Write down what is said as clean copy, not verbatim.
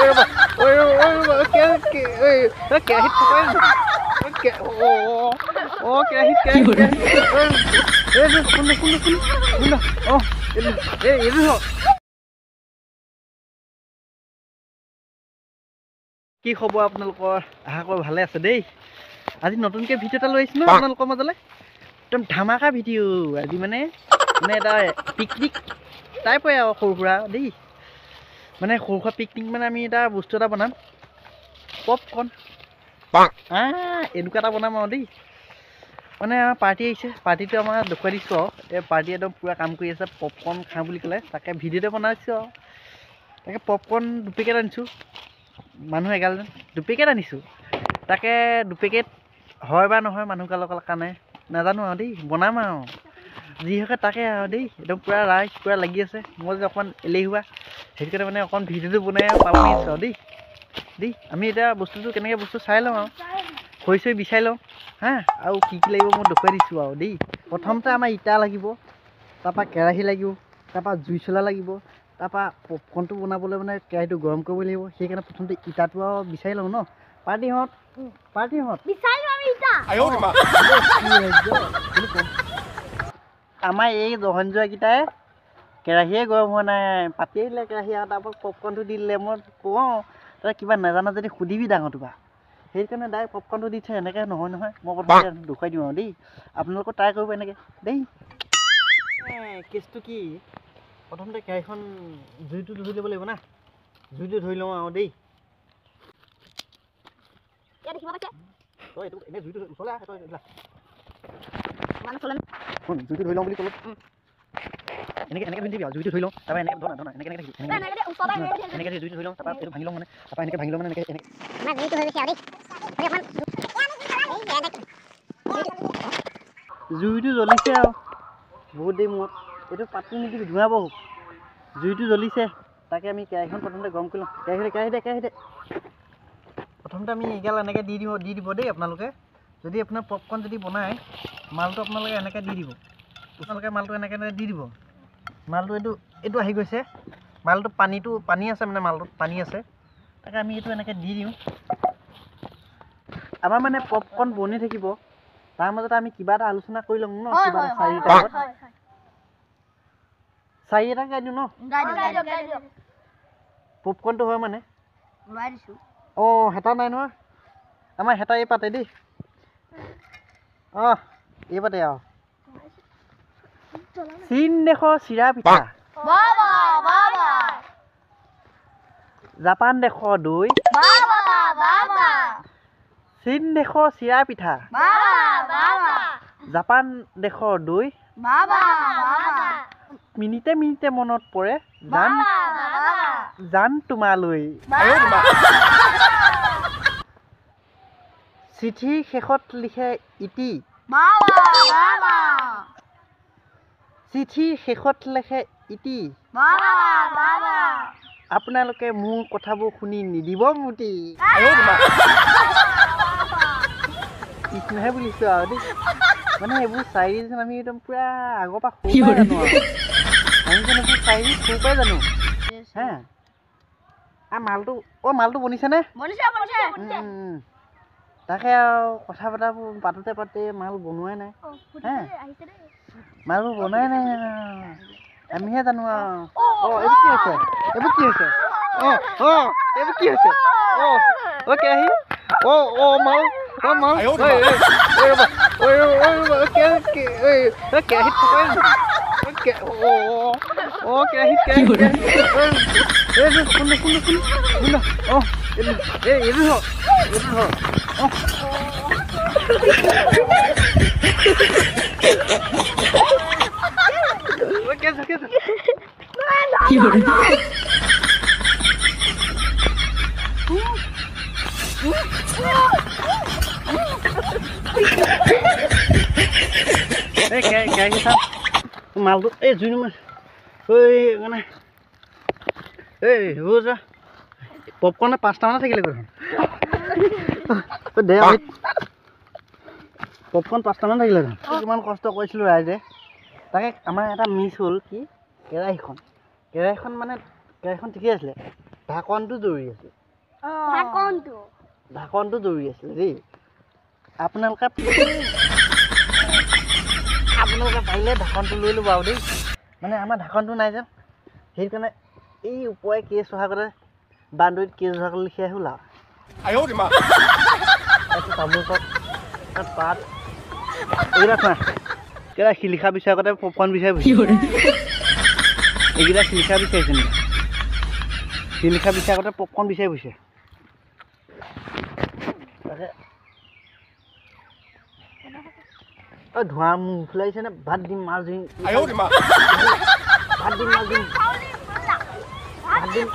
কি খবৰ আপোনালোকৰ? আশা কৰোঁ ভালে আছে দেই। আজি নতুনকৈ ভিডিঅ' এটা লৈ আহিছোঁ ন আপোনালোকৰ মাজলৈ। একদম ধামাকা ভিডিঅ' আজি মানে এটা পিকনিক টাইপৰে আৰু সৰু সুৰা দেই। মানে সৰু সুৰা পিকনিক মানে আমি এটা বস্তু এটা বনাম, পপকৰ্ণ। এনেকুৱা এটা বনাম আৰু দেই। মানে আমাৰ পাৰ্টি আহিছে, পাৰ্টিটো আমাৰ দেখুৱাই দিছোঁ আৰু এই পাৰ্টি একদম পূৰা কাম কৰি আছে, পপকৰ্ণ খাওঁ বুলি ক'লে। তাকে ভিডিঅ'টো বনাইছোঁ আৰু তাকে পপকৰ্ণ 2 পেকেট আনিছোঁ, মানুহ 11জন 2 পেকেট আনিছোঁ। তাকে 2 পেকেট হয় বা নহয় মানুহগালৰ কাৰণে নাজানো আৰু দেই, বনাম আৰু যি হয় তাকে আৰু দেই। একদম পূৰা ৰাইজ পূৰা লাগি আছে। মই যে অকণমান এলেহুৱা, সেইটো কাৰণে মানে অকণ ভিডিঅ'টো বনাই পাবনি আছোঁ আৰু দেই। আমি এতিয়া বস্তুটো কেনেকৈ বস্তু চাই লওঁ আৰু খৰি চৰি বিচাৰি লওঁ হা, আৰু কি কি লাগিব মই দেখুৱাই দিছোঁ আৰু দেই। প্ৰথমতে আমাৰ ইটা লাগিব, তাৰপৰা কেৰাহী লাগিব, তাৰপৰা জুই চলা লাগিব, তাৰপৰা পপকৰ্ণটো বনাবলৈ মানে কেৰাহীটো গৰম কৰিব লাগিব। সেইকাৰণে প্ৰথমতে ইটাটো আৰু বিচাৰি লওঁ ন। পাৰ্টিহঁত আমাৰ এই জহনজোৱাকেইটাই কেৰাহীয়ে গৰম হোৱা নাই, পাতিয়ে দিলে কেৰাহী আৰু তাৰপৰা পপকৰ্ণটো দি দিলে। মই কওঁ তই কিবা নাজানা যদি সুধিবি ডাঙৰটো বা, সেইকাৰণে ডাইৰেক্ট পপকৰ্ণটো দিছে। এনেকৈ নহয় মই প্ৰথমতে দেখুৱাই দিওঁ আৰু দেই। আপোনালোকে ট্ৰাই কৰিব এনেকৈ দেই। কেছটো কি, প্ৰথমতে কেৰাহীখন জুইটো ধৰি ল'ব লাগিব না। জুইটো ধৰি লওঁ আৰু দেই। জুইটো ধৰি লওঁ বুলি ক'লো। এনেকৈ ধৰি দিবি আৰু জুইটো ধৰি লওঁ, তাৰপৰা এনেকৈ ধৰ এনেকৈ জুইটো ধৰি লওঁ, তাৰপৰা এইটো ভাঙি লওঁ মানে, তাৰপৰা এনেকৈ ভাঙি লওঁ মানে এনেকৈ জুইটো জ্বলিছে আৰু বহুত দেৰি মূৰত। এইটো পাতটো নিদিবি, ধোঁৱা বহুত। জুইটো জ্বলিছে, তাকে আমি কেৰাহীখন প্ৰথমতে গৰম কৰি লওঁ। কেৰাহী দে প্ৰথমতে আমি এগাল এনেকৈ দি দিব দেই। আপোনালোকে যদি আপোনাৰ পপকৰ্ণ যদি বনায়, মালটো আপোনালোকে এনেকৈ দি দিব। মালটো এনেকৈ দি দিব। মালটো এইটো আহি গৈছে, মালটো পানী আছে মানে, মালটোত পানী আছে। তাকে আমি এইটো এনেকৈ দি দিওঁ। আমাৰ মানে পপকৰ্ণ বনি থাকিব, তাৰ মাজতে আমি কিবা এটা আলোচনা কৰি ল'ম ন। কিবা এটা চাৰি এটা গাই দিওঁ ন। পপকৰ্ণটো হয় মানে অঁ, হেতা নাই নহয় আমাৰ। হেতা এই পাতে দেই। এই পাতে আৰু চীন দেশৰ চিৰা পিঠা, জাপান দেশৰ দৈ, চীন দেশৰ চিৰা পিঠা, জাপান দেশৰ দৈ, মিনিটে মিনিটে মনত পৰে জান তোমালৈ। চিঠিৰ শেষত লিখে ইতি, চিঠিৰ শেষত লিখে ইতি, আপোনালোকে মোৰ কথাবোৰ শুনি নিদিব মুতি। কৃষ্ণহে বুলিছোঁ আৰু দেই। মানে এইবোৰ চাৰিজন আমি একদম পূৰা আগৰ পৰা সৰু পৰাই জানো আৰু এইবোৰ চাৰি সৰু পৰাই জানো হা। মালটো বনিছেনে? তাকে আৰু কথা বতৰাবোৰ পাতোতে মাল বনোৱাই নাই হা। মালবোৰ বনাই নাই, আমিহে জানো আৰু। এইবোৰ কি হৈছে? এইবোৰ কি হৈছে? কেৰাহী মাল কেৰাহীত থকাই মালটো এই জুই নমাৰ মানে পপকৰ্ণ 5টামানে থাকিলে দেখোন। পপকৰ্ণ 5টামান থাকিলে দেখোন। কিমান কষ্ট কৰিছিলোঁ ৰাইজে। তাকে আমাৰ এটা মিছ হ'ল কি, কেৰাহীখন ঠিকেই আছিলে, ঢাকনটো জৰুৰী আছিল ঢাকনটো জৰুৰী আছিলে দেই আপোনালোকে পাৰিলে ঢাকনটো লৈ ল'ব আৰু দেই মানে আমাৰ ঢাকনটো নাই যেন সেইকাৰণে এই ওপৰে কেছ অহা আগতে বান্দৰীত কেছ অহা আগতে লিখি আহিল আৰু তামোল পাত এইকেইটা খোৱা কেইটা শিলিখা বিচাৰ আগতে পপকৰ্ণ বিচাৰি এইকেইটা শিলিখা বিচাৰিছে নেকি শিলিখা বিচাৰ আগতে পপকৰ্ণ বিচাৰি ফুৰিছে ধোঁৱা মুখ ফুলাইছে নে ভাত দিম মাছ দিম ভাত দিম মাছ দিম ভাত দিম